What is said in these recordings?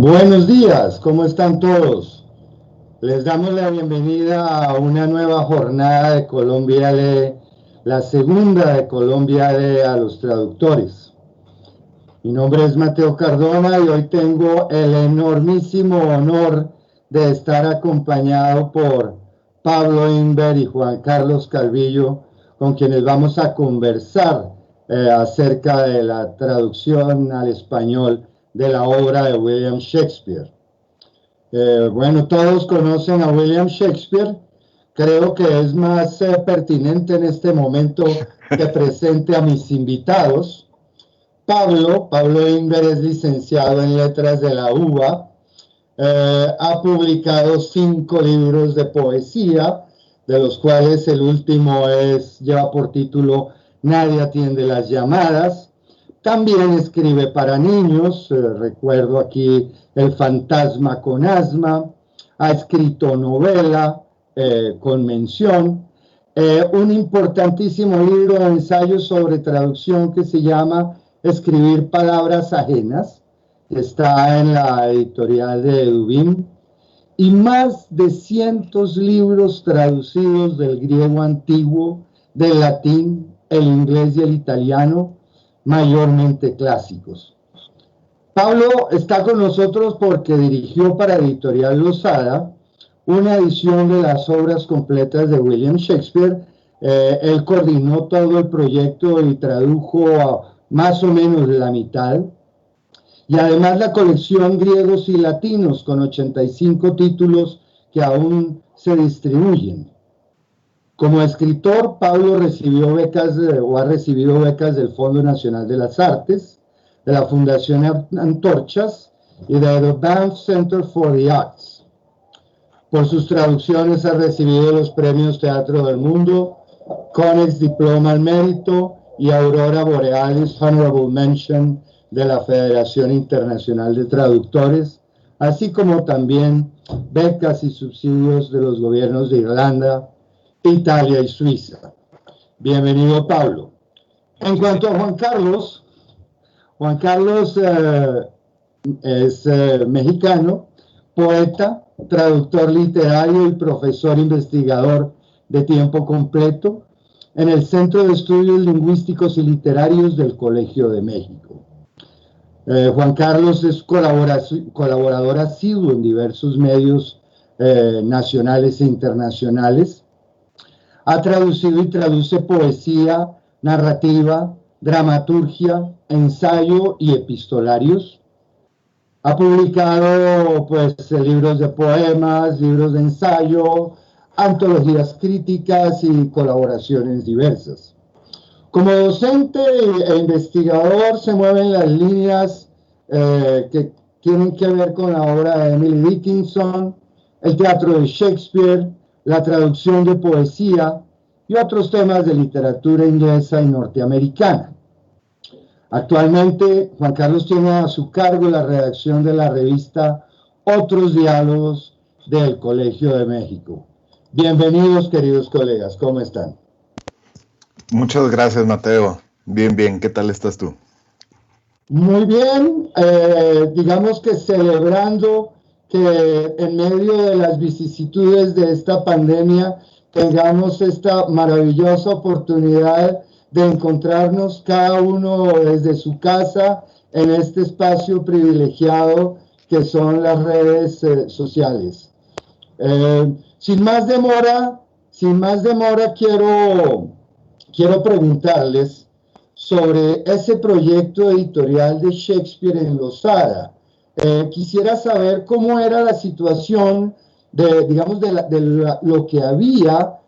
Buenos días, ¿cómo están todos? Les damos la bienvenida a una nueva jornada de Colombia Lee, la segunda de Colombia Lee a los traductores. Mi nombre es Mateo Cardona y hoy tengo el enormísimo honor de estar acompañado por Pablo Inver y Juan Carlos Calvillo, con quienes vamos a conversar acerca de la traducción al español de la obra de William Shakespeare. Bueno, todos conocen a William Shakespeare. Creo que es más pertinente en este momento que presente a mis invitados. Pablo Inver es licenciado en Letras de la UBA. Ha publicado 5 libros de poesía, de los cuales el último lleva por título Nadie atiende las llamadas. También escribe para niños, recuerdo aquí El fantasma con asma. Ha escrito novela con mención, un importantísimo libro de ensayos sobre traducción que se llama Escribir palabras ajenas, que está en la editorial de Edubim, y más de cientos libros traducidos del griego antiguo, del latín, el inglés y el italiano, mayormente clásicos. Pablo está con nosotros porque dirigió para Editorial Losada una edición de las obras completas de William Shakespeare. Él coordinó todo el proyecto y tradujo a más o menos la mitad. Y además la colección Griegos y Latinos con 85 títulos que aún se distribuyen. Como escritor, Pablo recibió becas o ha recibido becas del Fondo Nacional de las Artes, de la Fundación Antorchas y de The Banff Center for the Arts. Por sus traducciones ha recibido los premios Teatro del Mundo, Konex Diploma al Mérito y Aurora Borealis Honorable Mention de la Federación Internacional de Traductores, así como también becas y subsidios de los gobiernos de Irlanda, Italia y Suiza. Bienvenido, Pablo. En cuanto a Juan Carlos es mexicano, poeta, traductor literario y profesor investigador de tiempo completo en el Centro de Estudios Lingüísticos y Literarios del Colegio de México. Juan Carlos es colaborador asiduo en diversos medios nacionales e internacionales. Ha traducido y traduce poesía, narrativa, dramaturgia, ensayo y epistolarios. Ha publicado libros de poemas, libros de ensayo, antologías críticas y colaboraciones diversas. Como docente e investigador se mueven las líneas que tienen que ver con la obra de Emily Dickinson, el teatro de Shakespeare, la traducción de poesía y otros temas de literatura inglesa y norteamericana. Actualmente, Juan Carlos tiene a su cargo la redacción de la revista Otros Diálogos del Colegio de México. Bienvenidos, queridos colegas, ¿cómo están? Muchas gracias, Mateo. Bien, ¿qué tal estás tú? Muy bien, digamos que celebrando que en medio de las vicisitudes de esta pandemia tengamos esta maravillosa oportunidad de encontrarnos cada uno desde su casa en este espacio privilegiado que son las redes sociales. Sin más demora, quiero preguntarles sobre ese proyecto editorial de Shakespeare en Losada. Quisiera saber cómo era la situación de lo que había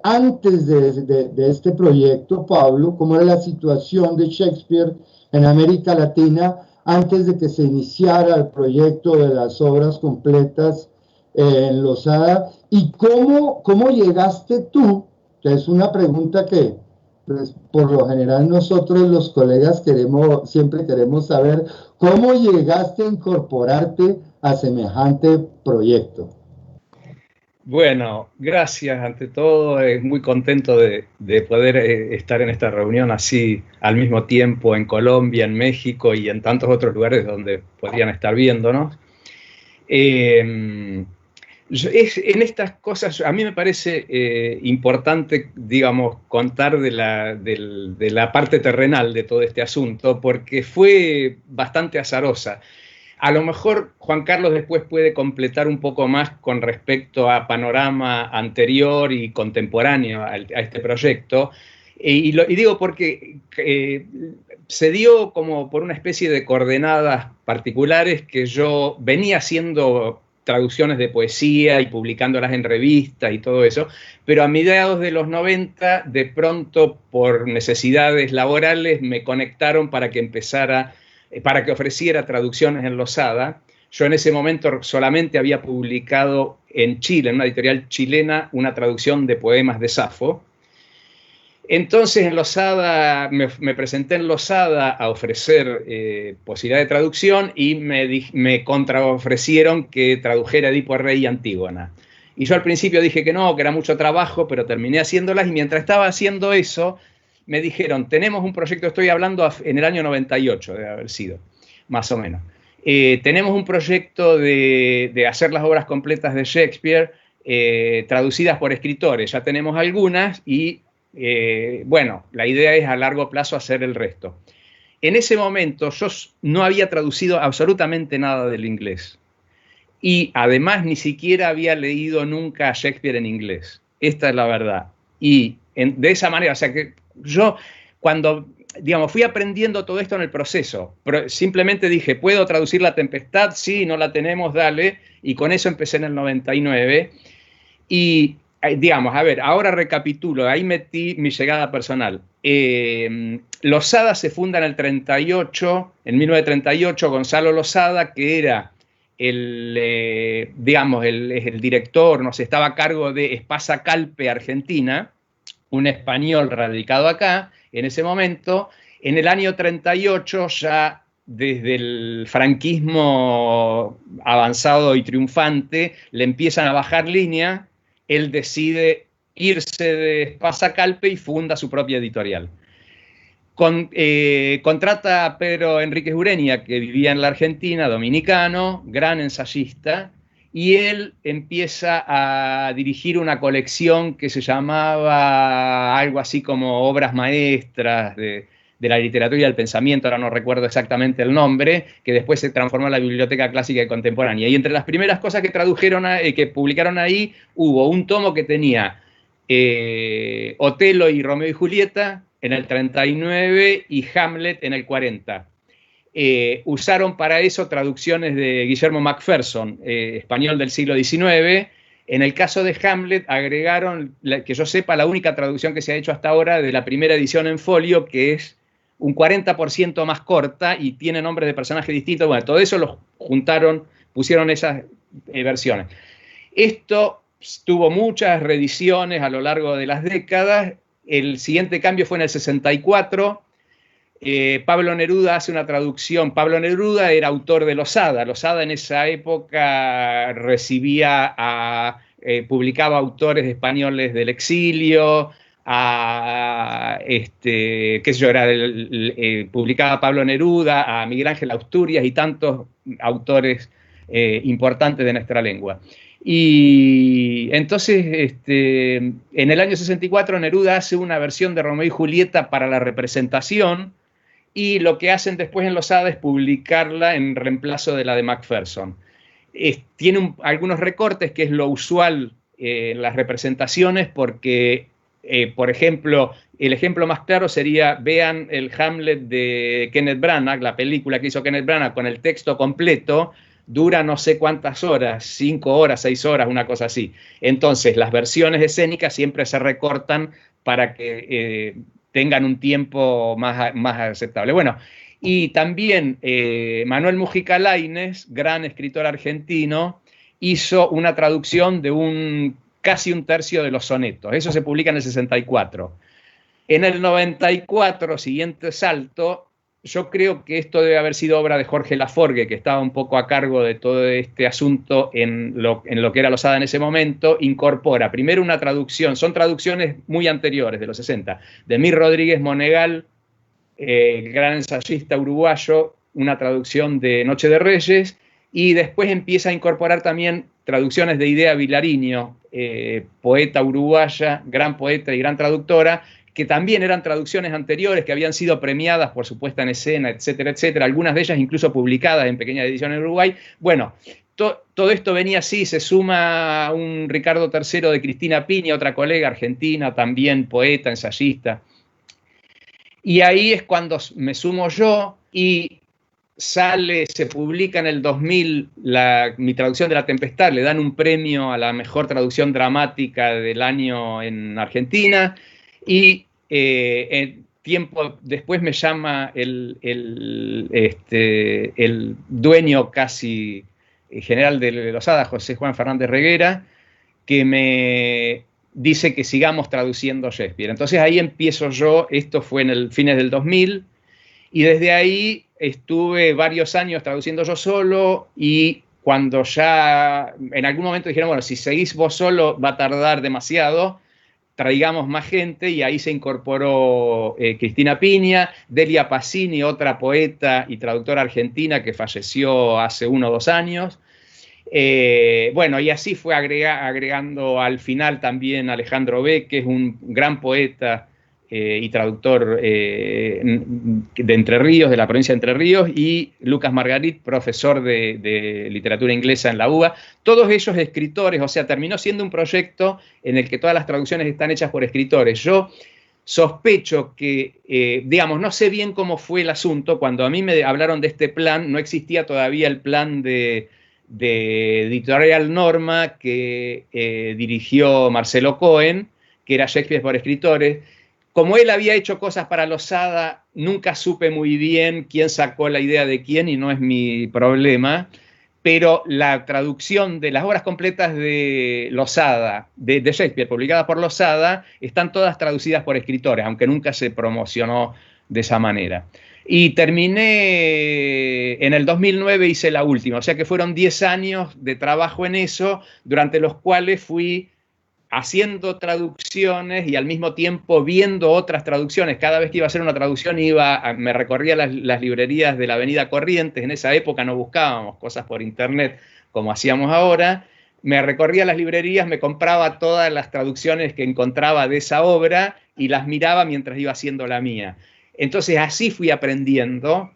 antes de este proyecto, Pablo, cómo era la situación de Shakespeare en América Latina antes de que se iniciara el proyecto de las obras completas en Losada, y cómo llegaste tú, que es una pregunta que pues, por lo general nosotros los colegas siempre queremos saber, ¿cómo llegaste a incorporarte a semejante proyecto? Bueno, gracias ante todo. Muy contento de poder estar en esta reunión así al mismo tiempo en Colombia, en México y en tantos otros lugares donde podrían estar viéndonos. En estas cosas, a mí me parece importante, digamos, contar de la parte terrenal de todo este asunto, porque fue bastante azarosa. A lo mejor Juan Carlos después puede completar un poco más con respecto a panorama anterior y contemporáneo a este proyecto. Y digo porque se dio como por una especie de coordenadas particulares que yo venía haciendo traducciones de poesía y publicándolas en revistas y todo eso, pero a mediados de los 90, de pronto, por necesidades laborales, me conectaron para que ofreciera traducciones en Losada. Yo en ese momento solamente había publicado en Chile, en una editorial chilena, una traducción de poemas de Safo. Entonces en Losada, me presenté en Losada a ofrecer posibilidad de traducción y me contraofrecieron que tradujera Edipo Rey y Antígona. Y yo al principio dije que no, que era mucho trabajo, pero terminé haciéndolas y mientras estaba haciendo eso, me dijeron, tenemos un proyecto, estoy hablando en el año 98, debe haber sido, más o menos. Tenemos un proyecto de hacer las obras completas de Shakespeare traducidas por escritores. Ya tenemos algunas y, bueno, la idea es a largo plazo hacer el resto. En ese momento yo no había traducido absolutamente nada del inglés. Y además ni siquiera había leído nunca a Shakespeare en inglés. Esta es la verdad. Y de esa manera, o sea que yo cuando, digamos, fui aprendiendo todo esto en el proceso, pero simplemente dije, ¿puedo traducir La Tempestad? Sí, no la tenemos, dale. Y con eso empecé en el 99. Y, digamos, a ver, ahora recapitulo, ahí metí mi llegada personal. Losada se funda en el 38, en 1938, Gonzalo Losada, que era digamos, el director, no sé, estaba a cargo de Espasa Calpe, Argentina, un español radicado acá, en ese momento. En el año 38, ya desde el franquismo avanzado y triunfante, le empiezan a bajar línea, él decide irse de Espasa Calpe y funda su propia editorial. Contrata a Pedro Enríquez Ureña, que vivía en la Argentina, dominicano, gran ensayista, y él empieza a dirigir una colección que se llamaba algo así como Obras Maestras de la Literatura y del Pensamiento, ahora no recuerdo exactamente el nombre, que después se transformó en la Biblioteca Clásica y Contemporánea. Y entre las primeras cosas que que publicaron ahí, hubo un tomo que tenía Otelo y Romeo y Julieta en el 39 y Hamlet en el 40. Usaron para eso traducciones de Guillermo Macpherson, español del siglo XIX. En el caso de Hamlet agregaron, que yo sepa, la única traducción que se ha hecho hasta ahora de la primera edición en folio, que es un 40% más corta y tiene nombres de personajes distintos. Bueno, todo eso lo juntaron, pusieron esas versiones. Esto tuvo muchas reediciones a lo largo de las décadas. El siguiente cambio fue en el 64. Pablo Neruda hace una traducción. Pablo Neruda era autor de Losada. Losada en esa época publicaba autores españoles del exilio, qué sé yo, publicaba Pablo Neruda, a Miguel Ángel Asturias y tantos autores importantes de nuestra lengua. Y entonces, en el año 64, Neruda hace una versión de Romeo y Julieta para la representación, y lo que hacen después en Losada es publicarla en reemplazo de la de Macpherson. Tiene algunos recortes, que es lo usual en las representaciones, porque, por ejemplo, el ejemplo más claro sería, vean el Hamlet de Kenneth Branagh, la película que hizo Kenneth Branagh con el texto completo, dura no sé cuántas horas, 5 horas, 6 horas, una cosa así. Entonces, las versiones escénicas siempre se recortan para que tengan un tiempo más aceptable. Bueno, y también Manuel Mujica Lainez, gran escritor argentino, hizo una traducción de casi un tercio de los sonetos. Eso se publica en el 64. En el 94, siguiente salto, yo creo que esto debe haber sido obra de Jorge Laforgue, que estaba un poco a cargo de todo este asunto en lo que era Losada en ese momento. Incorpora primero una traducción, son traducciones muy anteriores, de los 60, de Mir Rodríguez Monegal, gran ensayista uruguayo, una traducción de Noche de Reyes, y después empieza a incorporar también traducciones de Idea Vilariño, poeta uruguaya, gran poeta y gran traductora, que también eran traducciones anteriores, que habían sido premiadas por su puesta en escena, etcétera, etcétera, algunas de ellas incluso publicadas en pequeña edición en Uruguay. Bueno, todo esto venía así, se suma un Ricardo III de Cristina Piña, otra colega argentina, también poeta, ensayista. Y ahí es cuando me sumo yo y se publica en el 2000 mi traducción de La Tempestad, le dan un premio a la mejor traducción dramática del año en Argentina, y tiempo después me llama el dueño casi general de Losada, José Juan Fernández Reguera, que me dice que sigamos traduciendo Shakespeare. Entonces ahí empiezo yo, esto fue en el fines del 2000, y desde ahí estuve varios años traduciendo yo solo, y cuando ya en algún momento dijeron, bueno, si seguís vos solo va a tardar demasiado, traigamos más gente, y ahí se incorporó Cristina Piña, Delia Pacini, otra poeta y traductora argentina que falleció hace 1 o 2 años. Bueno, y así fue agregando al final también Alejandro Beck, que es un gran poeta y traductor de Entre Ríos, de la provincia de Entre Ríos, y Lucas Margarit, profesor de literatura inglesa en la UBA. Todos ellos escritores, o sea, terminó siendo un proyecto en el que todas las traducciones están hechas por escritores. Yo sospecho que, digamos, no sé bien cómo fue el asunto. Cuando a mí me hablaron de este plan, no existía todavía el plan de Editorial Norma que dirigió Marcelo Cohen, que era Shakespeare por escritores. Como él había hecho cosas para Losada, nunca supe muy bien quién sacó la idea de quién, y no es mi problema, pero la traducción de las obras completas de Losada, de Shakespeare, publicadas por Losada, están todas traducidas por escritores, aunque nunca se promocionó de esa manera. Y terminé, en el 2009 hice la última, o sea que fueron 10 años de trabajo en eso, durante los cuales fui haciendo traducciones y al mismo tiempo viendo otras traducciones. Cada vez que iba a hacer una traducción me recorría las librerías de la Avenida Corrientes. En esa época no buscábamos cosas por internet como hacíamos ahora. Me recorría las librerías, me compraba todas las traducciones que encontraba de esa obra y las miraba mientras iba haciendo la mía. Entonces así fui aprendiendo.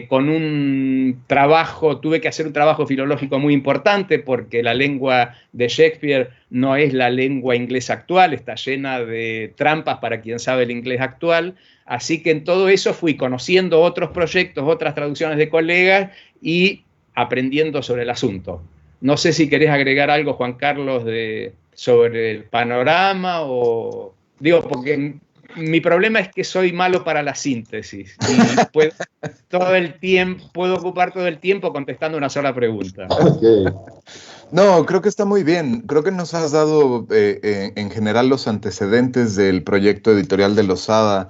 Con un trabajo, tuve que hacer un trabajo filológico muy importante, porque la lengua de Shakespeare no es la lengua inglesa actual, está llena de trampas para quien sabe el inglés actual. Así que en todo eso fui conociendo otros proyectos, otras traducciones de colegas, y aprendiendo sobre el asunto. No sé si querés agregar algo, Juan Carlos, sobre el panorama, o digo, porque mi problema es que soy malo para la síntesis y puedo ocupar todo el tiempo contestando una sola pregunta. Okay. No, creo que está muy bien. Creo que nos has dado en general los antecedentes del proyecto editorial de Losada,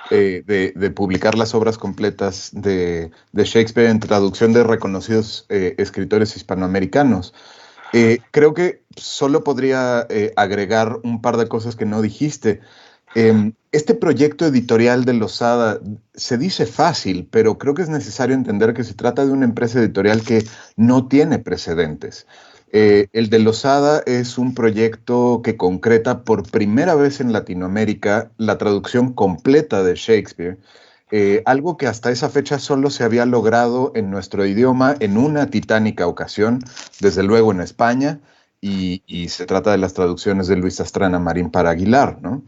de publicar las obras completas de Shakespeare en traducción de reconocidos escritores hispanoamericanos. Creo que solo podría agregar un par de cosas que no dijiste. Este proyecto editorial de Losada se dice fácil, pero creo que es necesario entender que se trata de una empresa editorial que no tiene precedentes. El de Losada es un proyecto que concreta por primera vez en Latinoamérica la traducción completa de Shakespeare, algo que hasta esa fecha solo se había logrado en nuestro idioma en una titánica ocasión, desde luego en España, y se trata de las traducciones de Luis Astrana Marín para Aguilar, ¿no?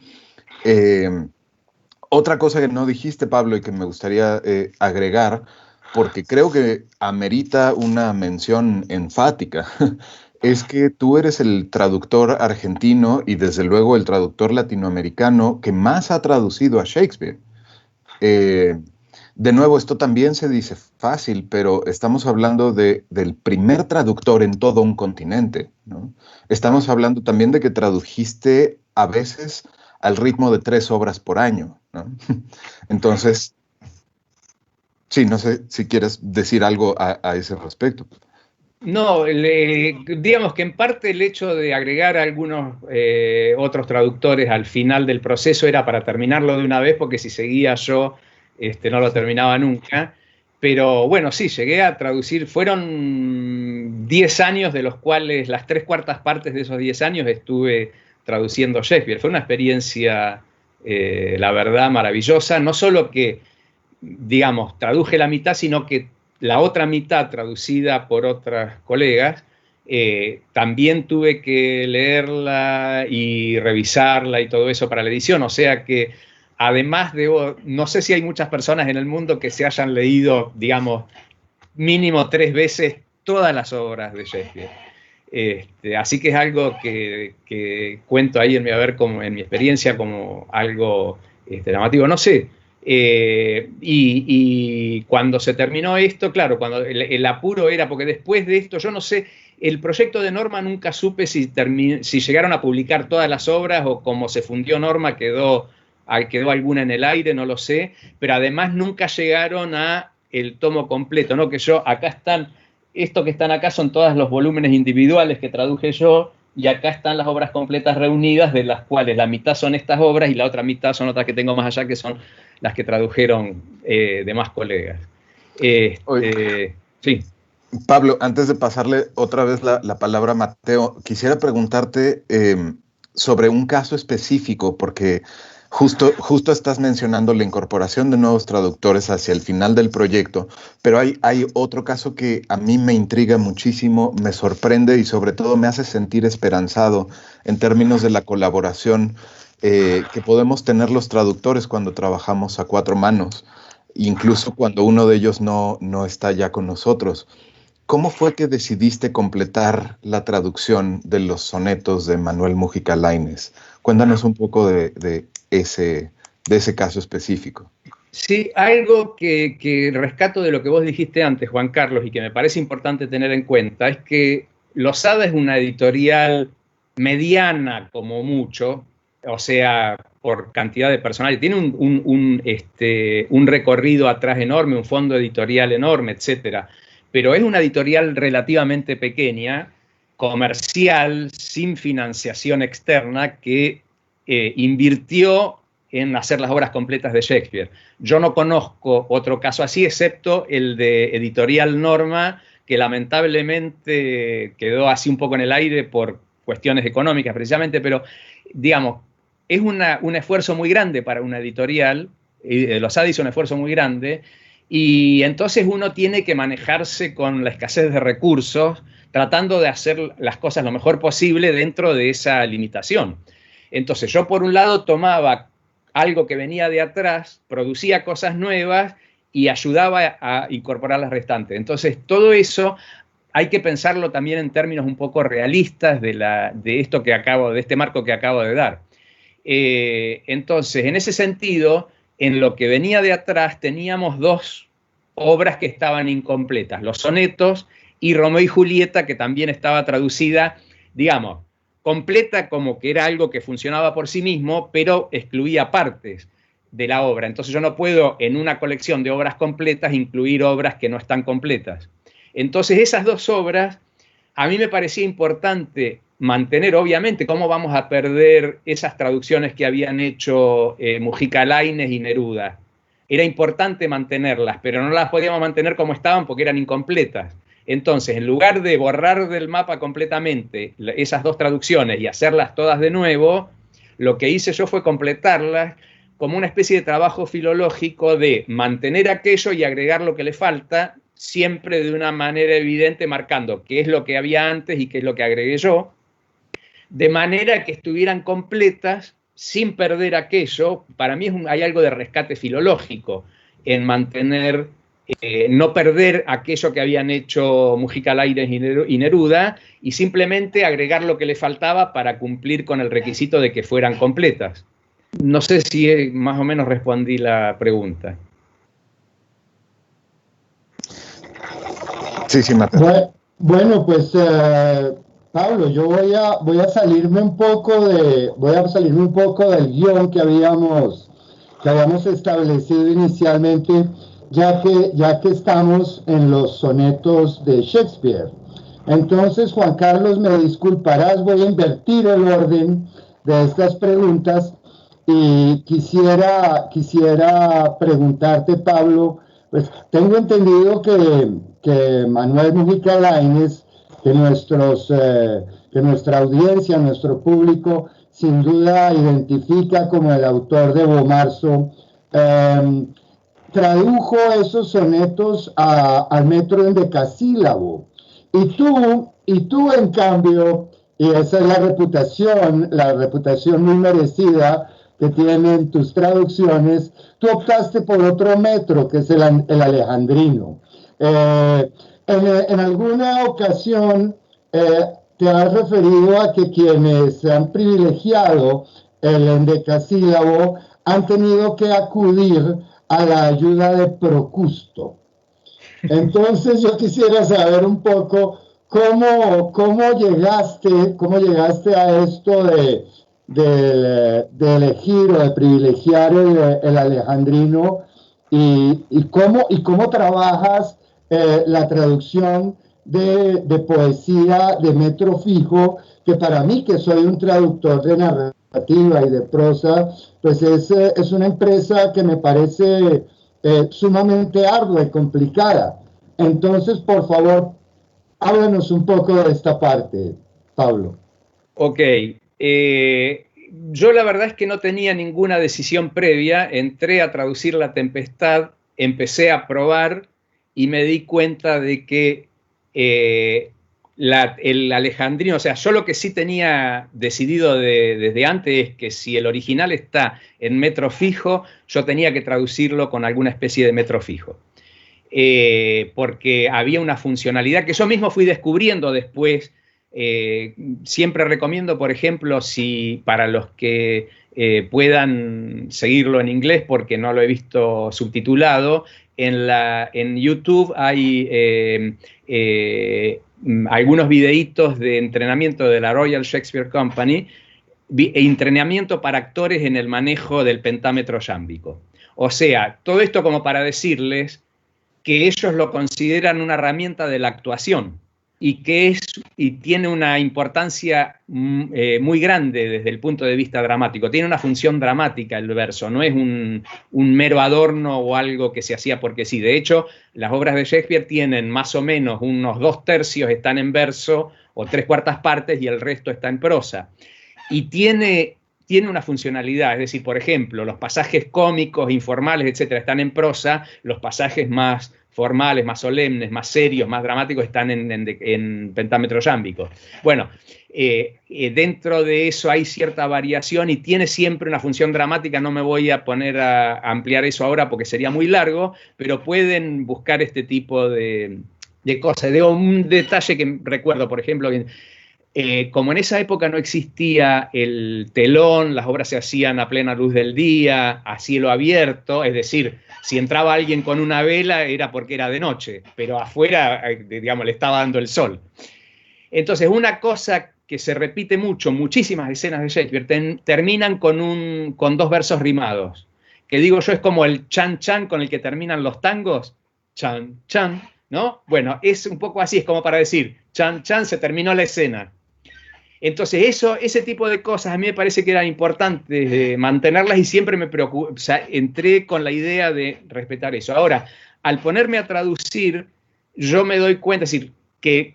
Otra cosa que no dijiste, Pablo, y que me gustaría agregar, porque creo que amerita una mención enfática, es que tú eres el traductor argentino y desde luego el traductor latinoamericano que más ha traducido a Shakespeare. De nuevo, esto también se dice fácil, pero estamos hablando del primer traductor en todo un continente, ¿no? Estamos hablando también de que tradujiste a veces al ritmo de 3 obras por año, ¿no? Entonces, Sí, no sé si quieres decir algo a ese respecto. No, digamos que en parte el hecho de agregar algunos otros traductores al final del proceso era para terminarlo de una vez, porque si seguía yo no lo terminaba nunca. Pero bueno, sí, llegué a traducir, fueron 10 años, de los cuales las 3/4 partes de esos 10 años estuve traduciendo Shakespeare. Fue una experiencia, la verdad, maravillosa. No solo que, digamos, traduje la mitad, sino que la otra mitad, traducida por otras colegas, también tuve que leerla y revisarla y todo eso para la edición. O sea que, además de, no sé si hay muchas personas en el mundo que se hayan leído, digamos, mínimo 3 veces todas las obras de Shakespeare. Así que es algo que cuento ahí en mi haber, como en mi experiencia, como algo llamativo. No sé. Y cuando se terminó esto, claro, cuando el apuro era, porque después de esto, yo no sé, el proyecto de Norma nunca supe si llegaron a publicar todas las obras o como se fundió Norma quedó alguna en el aire, no lo sé, pero además nunca llegaron a el tomo completo, ¿no? Que yo, acá están, esto que están acá son todos los volúmenes individuales que traduje yo, y acá están las obras completas reunidas, de las cuales la mitad son estas obras y la otra mitad son otras que tengo más allá, que son las que tradujeron demás colegas. Sí. Pablo, antes de pasarle otra vez la palabra a Mateo, quisiera preguntarte sobre un caso específico, porque justo estás mencionando la incorporación de nuevos traductores hacia el final del proyecto, pero hay otro caso que a mí me intriga muchísimo, me sorprende y sobre todo me hace sentir esperanzado en términos de la colaboración que podemos tener los traductores cuando trabajamos a 4 manos, incluso cuando uno de ellos no está ya con nosotros. ¿Cómo fue que decidiste completar la traducción de los sonetos de Manuel Mujica Lainez? Cuéntanos un poco de ese caso específico. Sí, algo que rescato de lo que vos dijiste antes, Juan Carlos, y que me parece importante tener en cuenta, es que Losada es una editorial mediana como mucho, o sea, por cantidad de personal, tiene un recorrido atrás enorme, un fondo editorial enorme, etcétera. Pero es una editorial relativamente pequeña, comercial, sin financiación externa, que invirtió en hacer las obras completas de Shakespeare. Yo no conozco otro caso así, excepto el de Editorial Norma, que lamentablemente quedó así un poco en el aire por cuestiones económicas precisamente, pero digamos, es un esfuerzo muy grande para una editorial, Losada hizo un esfuerzo muy grande, y entonces uno tiene que manejarse con la escasez de recursos, tratando de hacer las cosas lo mejor posible dentro de esa limitación. Entonces yo por un lado tomaba algo que venía de atrás, producía cosas nuevas y ayudaba a incorporar las restantes. Entonces todo eso hay que pensarlo también en términos un poco realistas de este marco que acabo de dar. Entonces, en ese sentido, en lo que venía de atrás teníamos 2 obras que estaban incompletas, los sonetos y Romeo y Julieta, que también estaba traducida, digamos, completa como que era algo que funcionaba por sí mismo, pero excluía partes de la obra. Entonces yo no puedo en una colección de obras completas incluir obras que no están completas. Entonces esas 2 obras, a mí me parecía importante mantener, obviamente, cómo vamos a perder esas traducciones que habían hecho Mujica Lainez y Neruda. Era importante mantenerlas, pero no las podíamos mantener como estaban porque eran incompletas. Entonces, en lugar de borrar del mapa completamente esas 2 traducciones y hacerlas todas de nuevo, lo que hice yo fue completarlas como una especie de trabajo filológico de mantener aquello y agregar lo que le falta, siempre de una manera evidente, marcando qué es lo que había antes y qué es lo que agregué yo, de manera que estuvieran completas sin perder aquello. Para mí hay algo de rescate filológico en mantener, no perder aquello que habían hecho Mujica Lainez y Neruda, y simplemente agregar lo que le faltaba para cumplir con el requisito de que fueran completas. No sé si más o menos respondí la pregunta. Sí, Mateo. Bueno, pues Pablo, yo voy a salirme un poco del guión que habíamos establecido inicialmente, ya que estamos en los sonetos de Shakespeare. Entonces, Juan Carlos, me disculparás, voy a invertir el orden de estas preguntas y quisiera preguntarte, Pablo, pues tengo entendido que Manuel Mujica Lainez, que nuestra audiencia, nuestro público, sin duda identifica como el autor de Bomarzo, tradujo esos sonetos al metro endecasílabo. Y tú, en cambio, y esa es la reputación muy merecida que tienen tus traducciones, tú optaste por otro metro, que es el alejandrino. En alguna ocasión te has referido a que quienes han privilegiado el endecasílabo han tenido que acudir a la ayuda de Procusto. Entonces yo quisiera saber un poco cómo llegaste a esto de elegir o de privilegiar el alejandrino y cómo trabajas la traducción de poesía de metro fijo, que para mí, que soy un traductor de narrativa y de prosa, pues es una empresa que me parece sumamente ardua y complicada. Entonces, por favor, háblanos un poco de esta parte, Pablo. Ok. Yo la verdad es que no tenía ninguna decisión previa. Entré a traducir La Tempestad, empecé a probar y me di cuenta de que el alejandrino, o sea, yo lo que sí tenía decidido desde antes es que si el original está en metro fijo, yo tenía que traducirlo con alguna especie de metro fijo. Porque había una funcionalidad que yo mismo fui descubriendo después. Siempre recomiendo, por ejemplo, si para los que puedan seguirlo en inglés, porque no lo he visto subtitulado, en YouTube hay algunos videitos de entrenamiento de la Royal Shakespeare Company, entrenamiento para actores en el manejo del pentámetro yámbico. O sea, todo esto como para decirles que ellos lo consideran una herramienta de la actuación y tiene una importancia muy grande desde el punto de vista dramático. Tiene una función dramática el verso, no es un mero adorno o algo que se hacía porque sí. De hecho, las obras de Shakespeare tienen más o menos unos 2/3 están en verso o 3/4 partes y el resto está en prosa. Y tiene una funcionalidad, es decir, por ejemplo, los pasajes cómicos, informales, etcétera, están en prosa, los pasajes más formales, más solemnes, más serios, más dramáticos, están en pentámetro yámbico. Bueno, dentro de eso hay cierta variación y tiene siempre una función dramática. No me voy a poner a ampliar eso ahora porque sería muy largo, pero pueden buscar este tipo de cosas. Digo, un detalle que recuerdo, por ejemplo, como en esa época no existía el telón, las obras se hacían a plena luz del día, a cielo abierto, es decir, si entraba alguien con una vela era porque era de noche, pero afuera, digamos, le estaba dando el sol. Entonces, una cosa que se repite mucho, muchísimas escenas de Shakespeare terminan con 2 versos rimados, que digo yo es como el chan chan con el que terminan los tangos, chan chan, ¿no? Bueno, es un poco así, es como para decir, chan chan, se terminó la escena. Entonces ese tipo de cosas a mí me parece que eran importantes mantenerlas y siempre me preocupé, o sea, entré con la idea de respetar eso. Ahora, al ponerme a traducir, yo me doy cuenta, es decir, que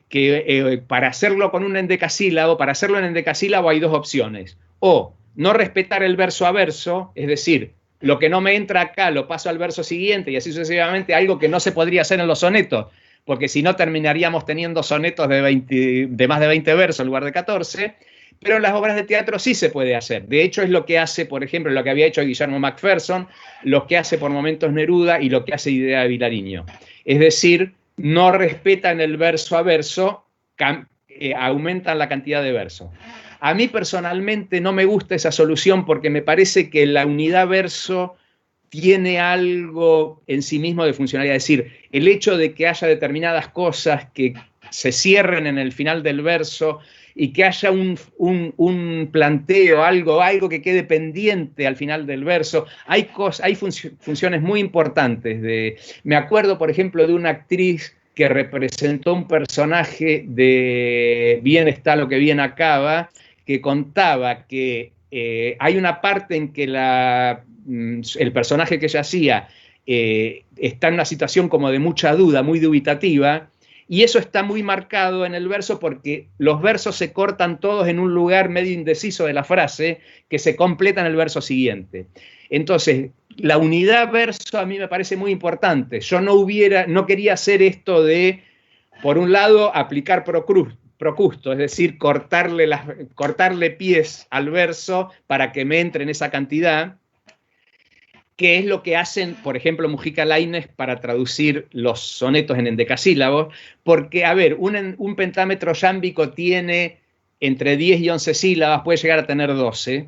para hacerlo con un endecasílabo, para hacerlo en endecasílabo hay 2 opciones. O no respetar el verso a verso, es decir, lo que no me entra acá lo paso al verso siguiente y así sucesivamente, algo que no se podría hacer en los sonetos, porque si no terminaríamos teniendo sonetos de más de 20 versos en lugar de 14, pero en las obras de teatro sí se puede hacer. De hecho, es lo que hace, por ejemplo, lo que había hecho Guillermo Macpherson, lo que hace por momentos Neruda y lo que hace Idea de Vilariño. Es decir, no respetan el verso a verso, aumentan la cantidad de versos. A mí personalmente no me gusta esa solución porque me parece que la unidad verso tiene algo en sí mismo de funcionalidad. Es decir, el hecho de que haya determinadas cosas que se cierren en el final del verso y que haya un planteo, algo que quede pendiente al final del verso. Hay funciones muy importantes. Me acuerdo, por ejemplo, de una actriz que representó un personaje de Bien está lo que bien acaba, que contaba que hay una parte en que el personaje que ella hacía está en una situación como de mucha duda, muy dubitativa, y eso está muy marcado en el verso porque los versos se cortan todos en un lugar medio indeciso de la frase que se completa en el verso siguiente. Entonces, la unidad verso a mí me parece muy importante. Yo no quería hacer esto de, por un lado, aplicar procusto, es decir, cortarle pies al verso para que me entre en esa cantidad, que es lo que hacen, por ejemplo, Mujica Lainez para traducir los sonetos en endecasílabos, porque, a ver, un pentámetro yámbico tiene entre 10 y 11 sílabas, puede llegar a tener 12,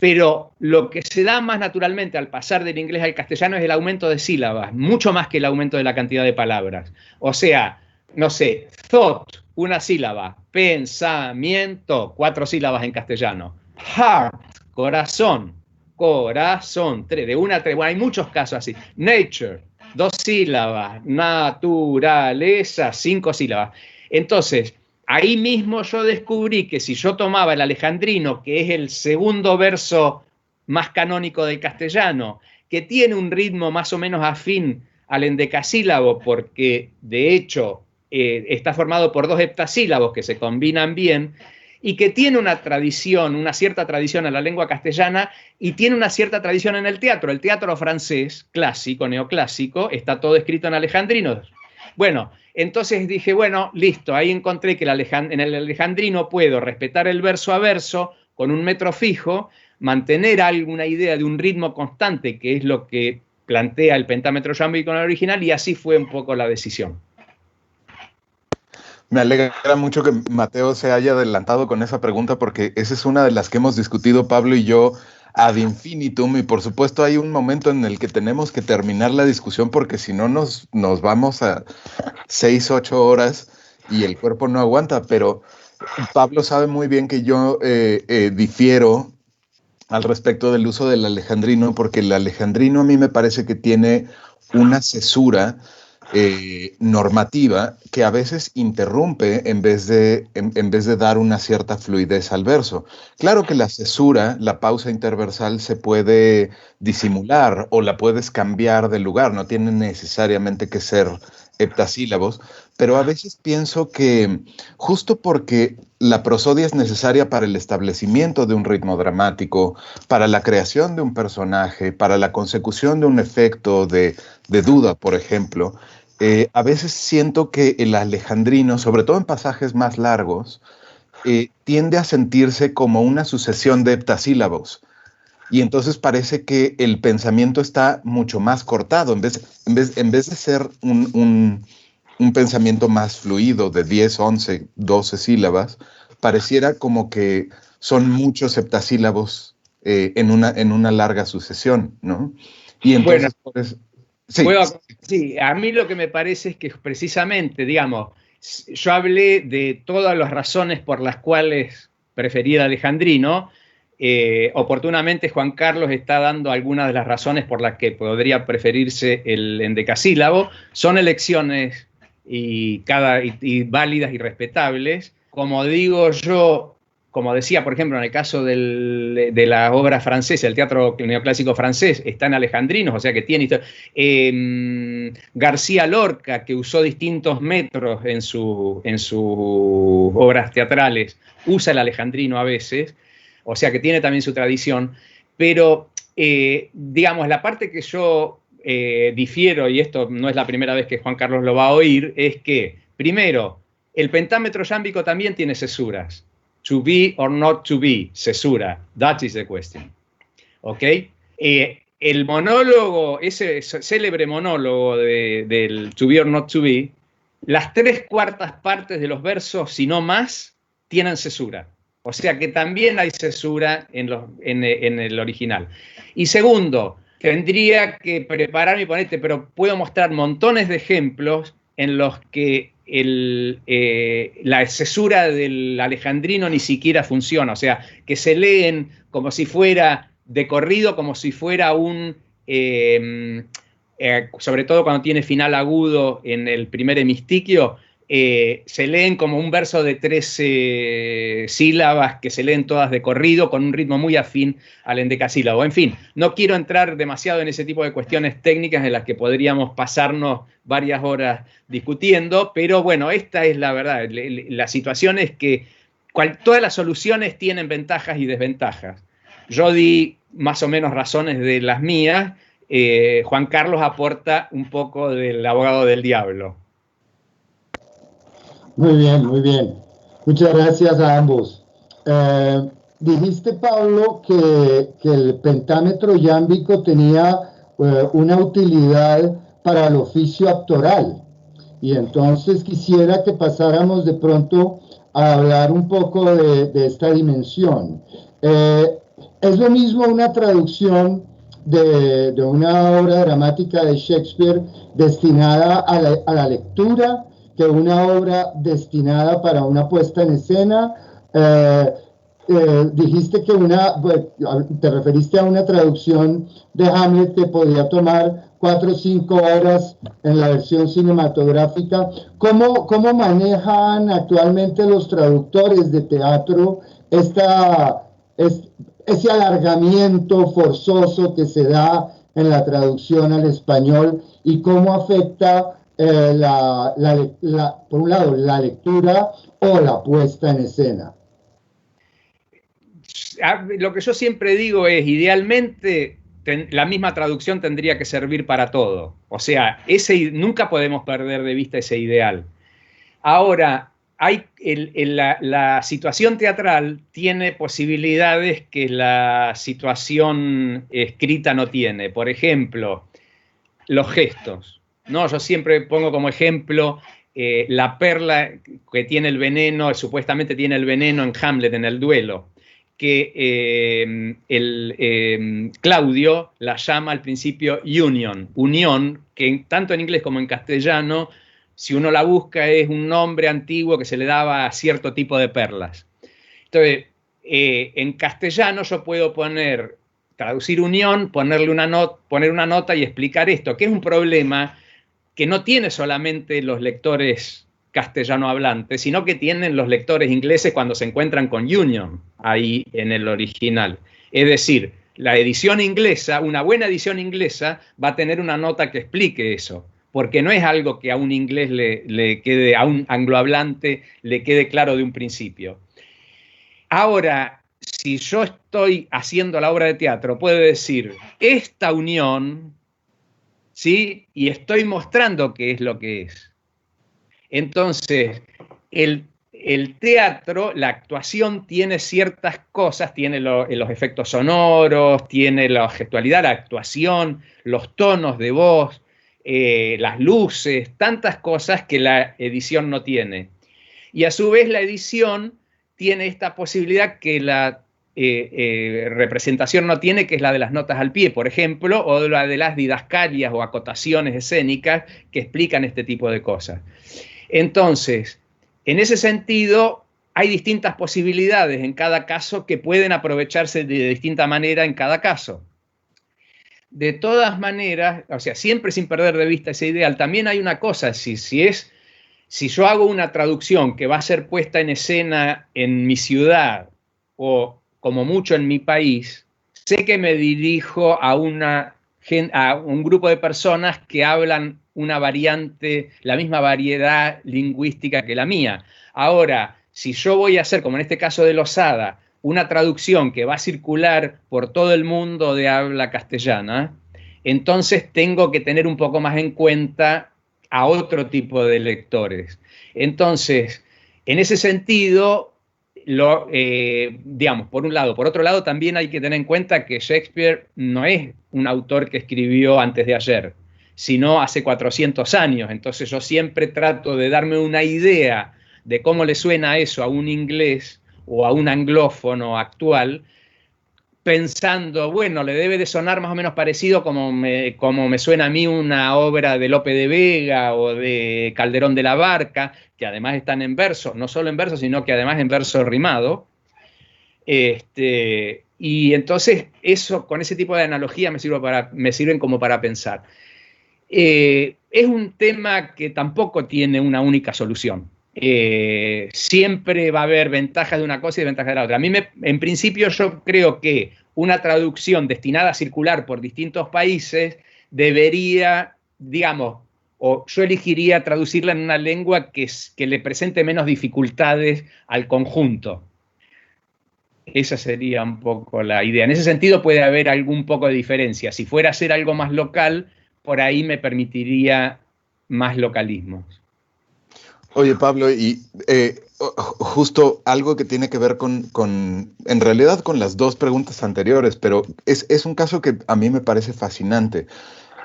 pero lo que se da más naturalmente al pasar del inglés al castellano es el aumento de sílabas, mucho más que el aumento de la cantidad de palabras. O sea, no sé, thought, una sílaba, pensamiento, 4 sílabas en castellano, heart, corazón, 3, de 1 a 3, bueno, hay muchos casos así. Nature, 2 sílabas, naturaleza, 5 sílabas. Entonces, ahí mismo yo descubrí que si yo tomaba el alejandrino, que es el segundo verso más canónico del castellano, que tiene un ritmo más o menos afín al endecasílabo, porque de hecho está formado por 2 heptasílabos que se combinan bien, y que tiene una cierta tradición en la lengua castellana y tiene una cierta tradición en el teatro. El teatro francés, clásico, neoclásico, está todo escrito en alejandrino. Bueno, entonces dije, bueno, listo, ahí encontré que en el alejandrino puedo respetar el verso a verso con un metro fijo, mantener alguna idea de un ritmo constante, que es lo que plantea el pentámetro yámbico en el original, y así fue un poco la decisión. Me alegra mucho que Mateo se haya adelantado con esa pregunta porque esa es una de las que hemos discutido Pablo y yo ad infinitum, y por supuesto hay un momento en el que tenemos que terminar la discusión porque si no nos vamos a 6, 8 horas y el cuerpo no aguanta, pero Pablo sabe muy bien que yo difiero al respecto del uso del alejandrino, porque el alejandrino a mí me parece que tiene una cesura normativa que a veces interrumpe en vez de dar una cierta fluidez al verso. Claro que la cesura, la pausa interversal se puede disimular o la puedes cambiar de lugar, no tiene necesariamente que ser heptasílabos, pero a veces pienso que justo porque la prosodia es necesaria para el establecimiento de un ritmo dramático, para la creación de un personaje, para la consecución de un efecto de duda, por ejemplo, a veces siento que el alejandrino, sobre todo en pasajes más largos, tiende a sentirse como una sucesión de heptasílabos. Y entonces parece que el pensamiento está mucho más cortado. En vez de ser un pensamiento más fluido de 10, 11, 12 sílabas, pareciera como que son muchos heptasílabos en una larga sucesión, ¿no? Y entonces, bueno, sí. Sí, a mí lo que me parece es que precisamente, digamos, yo hablé de todas las razones por las cuales preferí el alejandrino. Oportunamente Juan Carlos está dando algunas de las razones por las que podría preferirse el endecasílabo. Son elecciones y válidas y respetables. Como digo yo, como decía, por ejemplo, en el caso de la obra francesa, el teatro neoclásico francés, está en alejandrinos, o sea que tiene... García Lorca, que usó distintos metros en sus obras teatrales, usa el alejandrino a veces, o sea que tiene también su tradición, pero digamos, la parte que yo difiero, y esto no es la primera vez que Juan Carlos lo va a oír, es que, primero, el pentámetro yámbico también tiene cesuras. To be or not to be, cesura. That is the question. ¿Ok? El monólogo, ese célebre monólogo del to be or not to be, las 3/4 partes de los versos, si no más, tienen cesura. O sea que también hay cesura en el original. Y segundo, tendría que prepararme y ponerte, pero puedo mostrar montones de ejemplos en los que la cesura del alejandrino ni siquiera funciona, o sea, que se leen como si fuera de corrido, como si fuera sobre todo cuando tiene final agudo en el primer hemistiquio, se leen como un verso de 13 sílabas que se leen todas de corrido con un ritmo muy afín al endecasílabo. En fin, no quiero entrar demasiado en ese tipo de cuestiones técnicas en las que podríamos pasarnos varias horas discutiendo, pero bueno, esta es la verdad. La situación es que todas las soluciones tienen ventajas y desventajas. Yo di más o menos razones de las mías. Juan Carlos aporta un poco del abogado del diablo. Muy bien, muy bien. Muchas gracias a ambos. Dijiste, Pablo, que el pentámetro yámbico tenía una utilidad para el oficio actoral. Y entonces quisiera que pasáramos de pronto a hablar un poco de esta dimensión. Es lo mismo una traducción de una obra dramática de Shakespeare destinada a la lectura que una obra destinada para una puesta en escena. Dijiste que te referiste a una traducción de Hamlet que podía tomar 4 o 5 horas en la versión cinematográfica. ¿Cómo manejan actualmente los traductores de teatro ese alargamiento forzoso que se da en la traducción al español y cómo afecta por un lado la lectura o la puesta en escena? Lo que yo siempre digo es, idealmente, la misma traducción tendría que servir para todo. O sea, nunca podemos perder de vista ese ideal. Ahora, la situación teatral tiene posibilidades que la situación escrita no tiene. Por ejemplo, los gestos, ¿no? Yo siempre pongo como ejemplo la perla que tiene el veneno, supuestamente tiene el veneno en Hamlet, en el duelo, que Claudio la llama al principio unión, que tanto en inglés como en castellano, si uno la busca, es un nombre antiguo que se le daba a cierto tipo de perlas. Entonces, en castellano yo puedo traducir unión, poner una nota y explicar esto, que es un problema que no tiene solamente los lectores castellano hablantes, sino que tienen los lectores ingleses cuando se encuentran con union ahí en el original. Es decir, la edición inglesa, una buena edición inglesa, va a tener una nota que explique eso, porque no es algo que a un inglés le quede, a un anglohablante le quede claro de un principio. Ahora, si yo estoy haciendo la obra de teatro, puedo decir, esta unión, ¿sí? Y estoy mostrando qué es lo que es. Entonces, el teatro, la actuación tiene ciertas cosas, tiene los efectos sonoros, tiene la gestualidad, la actuación, los tonos de voz, las luces, tantas cosas que la edición no tiene. Y a su vez la edición tiene esta posibilidad que la representación no tiene, que es la de las notas al pie, por ejemplo, o la de las didascalias o acotaciones escénicas que explican este tipo de cosas. Entonces, en ese sentido, hay distintas posibilidades en cada caso que pueden aprovecharse de distinta manera en cada caso. De todas maneras, o sea, siempre sin perder de vista ese ideal, también hay una cosa, si yo hago una traducción que va a ser puesta en escena en mi ciudad o como mucho en mi país, sé que me dirijo a un grupo de personas que hablan una variante, la misma variedad lingüística que la mía. Ahora, si yo voy a hacer, como en este caso de Losada, una traducción que va a circular por todo el mundo de habla castellana, entonces tengo que tener un poco más en cuenta a otro tipo de lectores. Entonces, en ese sentido, digamos, por un lado. Por otro lado, también hay que tener en cuenta que Shakespeare no es un autor que escribió antes de ayer, sino hace 400 años. Entonces yo siempre trato de darme una idea de cómo le suena eso a un inglés o a un anglófono actual, pensando, bueno, le debe de sonar más o menos parecido como me suena a mí una obra de Lope de Vega o de Calderón de la Barca, que además están en verso, no solo en verso, sino que además en verso rimado. Y entonces eso, con ese tipo de analogía me sirven como para pensar. Es un tema que tampoco tiene una única solución. Siempre va a haber ventajas de una cosa y desventajas de la otra. A mí, en principio, yo creo que una traducción destinada a circular por distintos países debería, digamos, o yo elegiría traducirla en una lengua que le presente menos dificultades al conjunto. Esa sería un poco la idea. En ese sentido puede haber algún poco de diferencia. Si fuera a ser algo más local, por ahí me permitiría más localismos. Oye, Pablo, y justo algo que tiene que ver en realidad con las dos preguntas anteriores, pero es un caso que a mí me parece fascinante.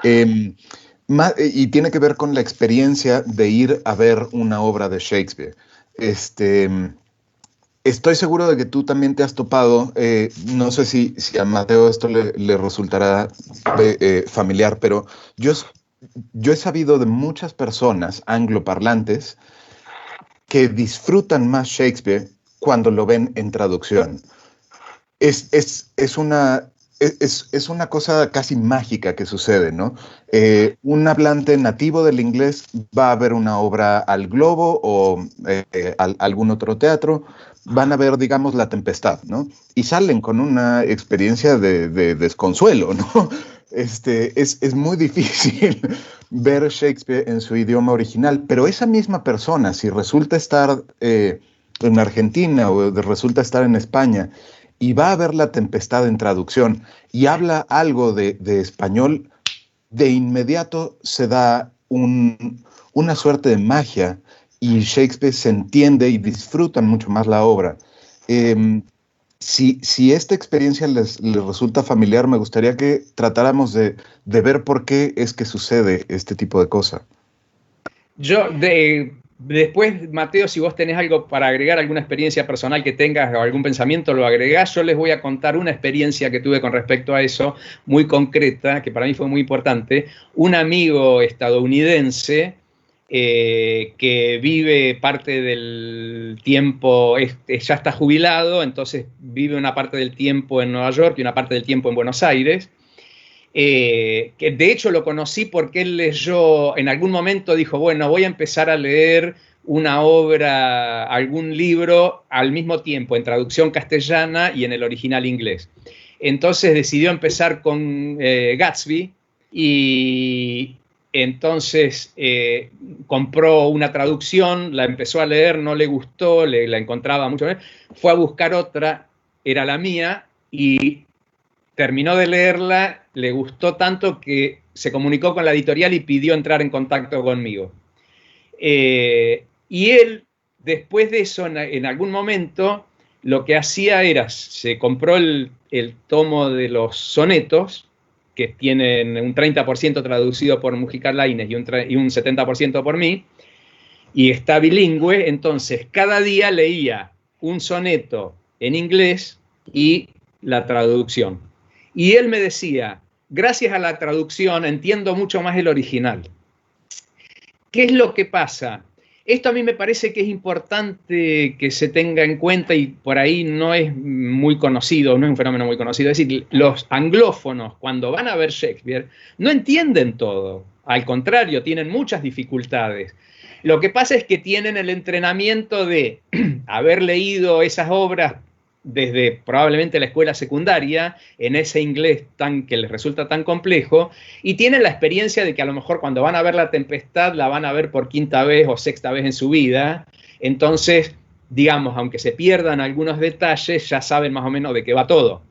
Y tiene que ver con la experiencia de ir a ver una obra de Shakespeare. Estoy seguro de que tú también te has topado, no sé si a Mateo esto le resultará familiar, pero yo he sabido de muchas personas angloparlantes que disfrutan más Shakespeare cuando lo ven en traducción. Es una cosa casi mágica que sucede, ¿no? Un hablante nativo del inglés va a ver una obra al Globo o algún otro teatro, van a ver, digamos, La Tempestad, ¿no? Y salen con una experiencia de desconsuelo, ¿no? Es muy difícil ver Shakespeare en su idioma original, pero esa misma persona, si resulta estar en Argentina o resulta estar en España y va a ver La Tempestad en traducción y habla algo de español, de inmediato se da una suerte de magia y Shakespeare se entiende y disfrutan mucho más la obra. Si esta experiencia les resulta familiar, me gustaría que tratáramos de ver por qué es que sucede este tipo de cosa. Después, Mateo, si vos tenés algo para agregar, alguna experiencia personal que tengas o algún pensamiento, lo agregás. Yo les voy a contar una experiencia que tuve con respecto a eso, muy concreta, que para mí fue muy importante. Un amigo estadounidense que vive parte del tiempo, ya está jubilado, entonces vive una parte del tiempo en Nueva York y una parte del tiempo en Buenos Aires. Que de hecho lo conocí porque él leyó, en algún momento dijo, bueno, voy a empezar a leer una obra, algún libro al mismo tiempo, en traducción castellana y en el original inglés. Entonces decidió empezar con Gatsby y entonces compró una traducción, la empezó a leer, no le gustó, la encontraba mucho más, fue a buscar otra, era la mía, y terminó de leerla, le gustó tanto que se comunicó con la editorial y pidió entrar en contacto conmigo. Y él, después de eso, en algún momento, lo que hacía era, se compró el tomo de los sonetos, que tienen un 30% traducido por Mujica Lainez y un 70% por mí, y está bilingüe, entonces cada día leía un soneto en inglés y la traducción. Y él me decía, gracias a la traducción entiendo mucho más el original. ¿Qué es lo que pasa? Esto a mí me parece que es importante que se tenga en cuenta y por ahí no es muy conocido, no es un fenómeno muy conocido. Es decir, los anglófonos cuando van a ver Shakespeare no entienden todo. Al contrario, tienen muchas dificultades. Lo que pasa es que tienen el entrenamiento de haber leído esas obras desde probablemente la escuela secundaria, en ese inglés que les resulta tan complejo, y tienen la experiencia de que a lo mejor cuando van a ver La Tempestad la van a ver por quinta vez o sexta vez en su vida. Entonces, digamos, aunque se pierdan algunos detalles, ya saben más o menos de qué va todo.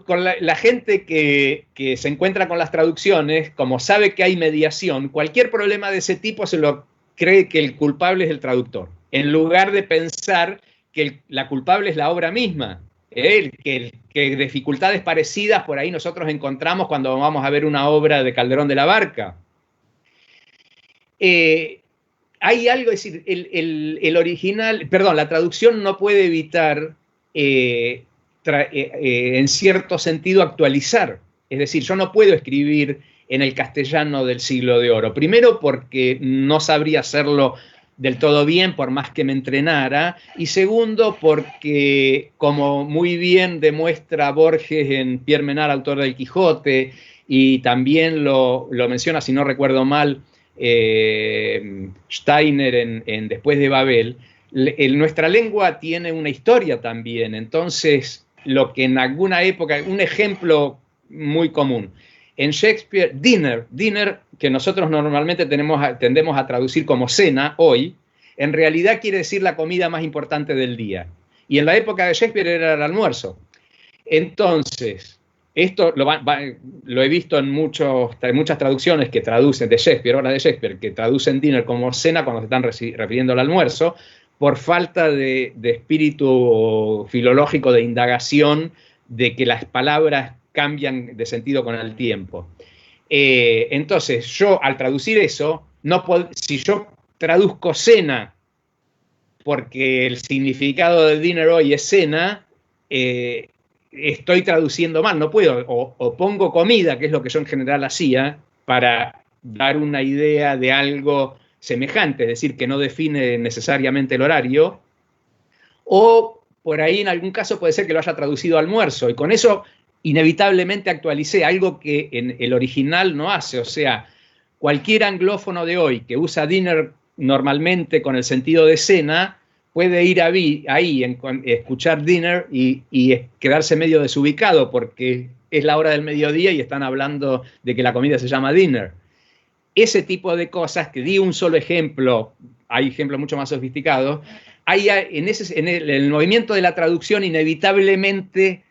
Con la gente que se encuentra con las traducciones, como sabe que hay mediación, cualquier problema de ese tipo se lo cree que el culpable es el traductor, en lugar de pensar que la culpable es la obra misma, que dificultades parecidas por ahí nosotros encontramos cuando vamos a ver una obra de Calderón de la Barca. Hay algo, es decir, el original, perdón, la traducción no puede evitar en cierto sentido actualizar. Es decir, yo no puedo escribir en el castellano del siglo de oro. Primero porque no sabría hacerlo del todo bien, por más que me entrenara. Y segundo porque, como muy bien demuestra Borges en Pierre Menard, autor del Quijote, y también lo menciona, si no recuerdo mal, Steiner en Después de Babel, nuestra lengua tiene una historia también. Entonces, lo que en alguna época, un ejemplo muy común, en Shakespeare, dinner, que nosotros normalmente tendemos a traducir como cena hoy, en realidad quiere decir la comida más importante del día. Y en la época de Shakespeare era el almuerzo. Entonces, esto lo he visto en muchas traducciones que traducen de Shakespeare, obras de Shakespeare, que traducen dinner como cena cuando se están refiriendo al almuerzo, por falta de espíritu filológico, de indagación, de que las palabras cambian de sentido con el tiempo. Entonces, yo al traducir eso, si yo traduzco cena porque el significado del dinner hoy es cena, estoy traduciendo mal, no puedo. O pongo comida, que es lo que yo en general hacía, para dar una idea de algo semejante, es decir, que no define necesariamente el horario, o por ahí en algún caso puede ser que lo haya traducido almuerzo, y con eso inevitablemente actualicé algo que en el original no hace. O sea, cualquier anglófono de hoy que usa dinner normalmente con el sentido de cena, puede ir ahí, escuchar dinner y quedarse medio desubicado porque es la hora del mediodía y están hablando de que la comida se llama dinner. Ese tipo de cosas, que di un solo ejemplo, hay ejemplos mucho más sofisticados, en el movimiento de la traducción inevitablemente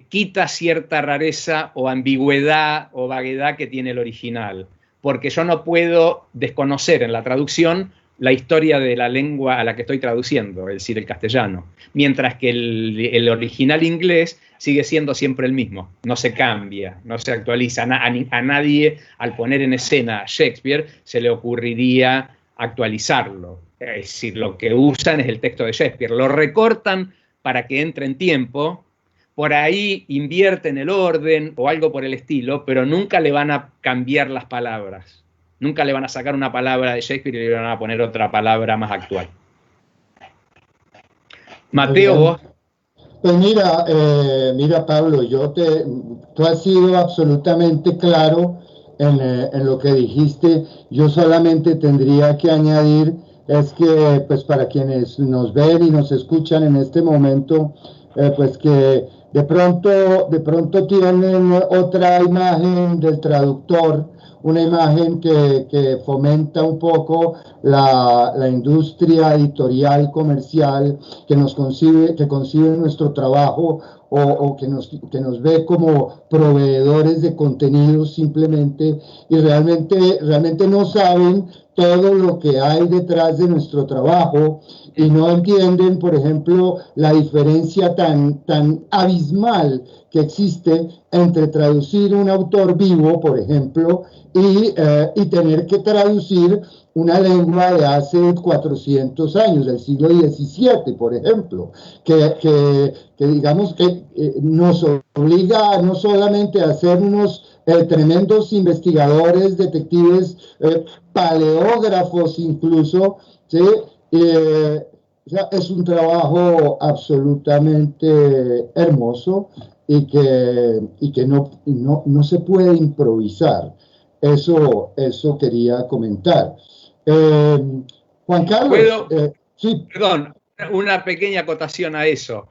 quita cierta rareza o ambigüedad o vaguedad que tiene el original, porque yo no puedo desconocer en la traducción la historia de la lengua a la que estoy traduciendo, es decir, el castellano, mientras que el original inglés sigue siendo siempre el mismo, no se cambia, no se actualiza. A nadie, al poner en escena a Shakespeare, se le ocurriría actualizarlo. Es decir, lo que usan es el texto de Shakespeare, lo recortan para que entre en tiempo, por ahí invierten el orden o algo por el estilo, pero nunca le van a cambiar las palabras. Nunca le van a sacar una palabra de Shakespeare y le van a poner otra palabra más actual. Mateo, vos. Pues mira Pablo, tú has sido absolutamente claro en lo que dijiste. Yo solamente tendría que añadir es que, pues para quienes nos ven y nos escuchan en este momento, pues que de pronto tienen otra imagen del traductor, una imagen que fomenta un poco la industria editorial comercial, que concibe nuestro trabajo o que nos ve como proveedores de contenidos simplemente, y realmente no saben todo lo que hay detrás de nuestro trabajo y no entienden, por ejemplo, la diferencia tan abismal que existe entre traducir un autor vivo, por ejemplo, y tener que traducir una lengua de hace 400 años, del siglo XVII, por ejemplo, que digamos que nos obliga no solamente a ser unos tremendos investigadores, detectives, paleógrafos incluso, ¿sí? O sea, es un trabajo absolutamente hermoso y que no se puede improvisar. Eso quería comentar. Juan Carlos. Sí. Perdón, una pequeña acotación a eso.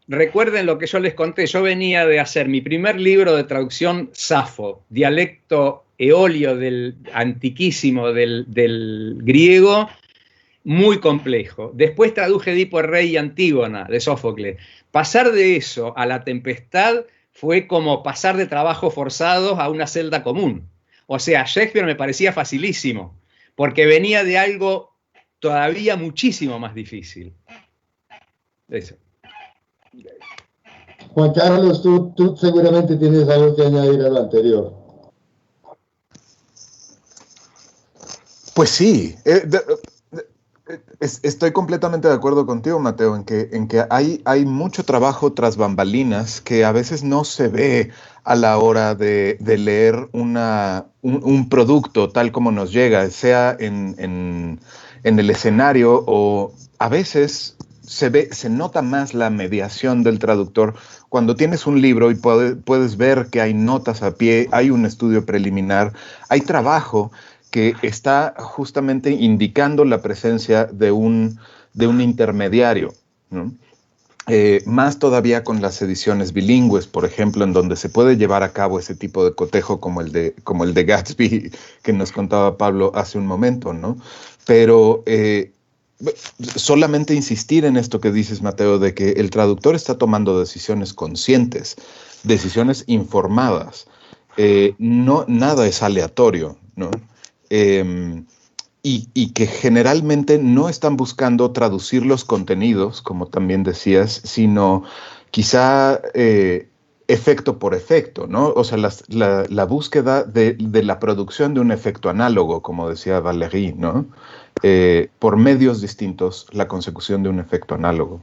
Recuerden lo que yo les conté. Yo venía de hacer mi primer libro de traducción, Safo, dialecto eolio antiquísimo del griego, muy complejo. Después traduje Edipo el Rey y Antígona, de Sófocles. Pasar de eso a La Tempestad fue como pasar de trabajos forzados a una celda común. O sea, Shakespeare me parecía facilísimo, porque venía de algo todavía muchísimo más difícil. Eso. Juan Carlos, tú seguramente tienes algo que añadir a lo anterior. Pues sí, Estoy completamente de acuerdo contigo, Mateo, en que hay mucho trabajo tras bambalinas que a veces no se ve a la hora de leer un producto tal como nos llega, sea en el escenario, o a veces se nota más la mediación del traductor cuando tienes un libro y puedes ver que hay notas a pie, hay un estudio preliminar, hay trabajo que está justamente indicando la presencia de un intermediario, ¿no? Más todavía con las ediciones bilingües, por ejemplo, en donde se puede llevar a cabo ese tipo de cotejo como el de Gatsby que nos contaba Pablo hace un momento, ¿no? Pero solamente insistir en esto que dices, Mateo, de que el traductor está tomando decisiones conscientes, decisiones informadas. No, nada es aleatorio, ¿no? Y que generalmente no están buscando traducir los contenidos, como también decías, sino quizá efecto por efecto, ¿no? O sea, la búsqueda de la producción de un efecto análogo, como decía Valéry, ¿no? Por medios distintos, la consecución de un efecto análogo.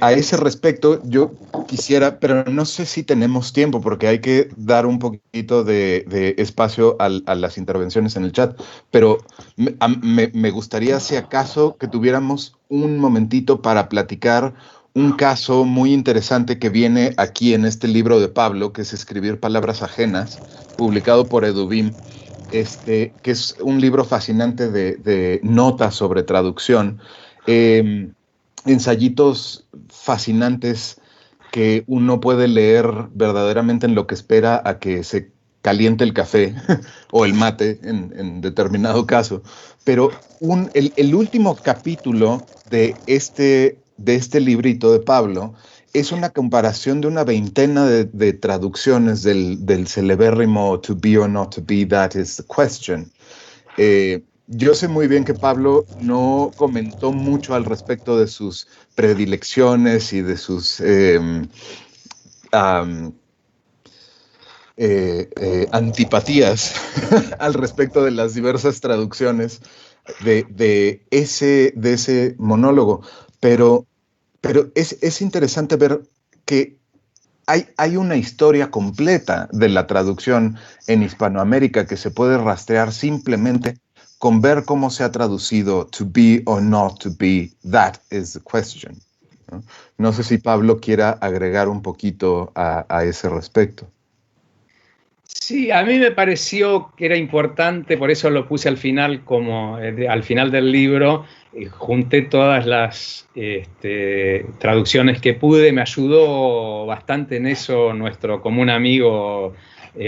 A ese respecto, yo quisiera, pero no sé si tenemos tiempo, porque hay que dar un poquito de espacio a las intervenciones en el chat, pero me gustaría, si acaso, que tuviéramos un momentito para platicar un caso muy interesante que viene aquí en este libro de Pablo, que es Escribir Palabras Ajenas, publicado por Edubim, que es un libro fascinante de notas sobre traducción. Ensayitos fascinantes que uno puede leer verdaderamente en lo que espera a que se caliente el café o el mate en determinado caso. Pero el último capítulo de este librito de Pablo es una comparación de una veintena de traducciones del celebérrimo To Be or Not to Be, That is the Question. Yo sé muy bien que Pablo no comentó mucho al respecto de sus predilecciones y de sus antipatías al respecto de las diversas traducciones de ese monólogo, pero es interesante ver que hay una historia completa de la traducción en Hispanoamérica que se puede rastrear simplemente con ver cómo se ha traducido To Be or Not to Be, That is the Question. No sé si Pablo quiera agregar un poquito a ese respecto. Sí, a mí me pareció que era importante, por eso lo puse al final, como al final del libro, junté todas las traducciones que pude, me ayudó bastante en eso nuestro común amigo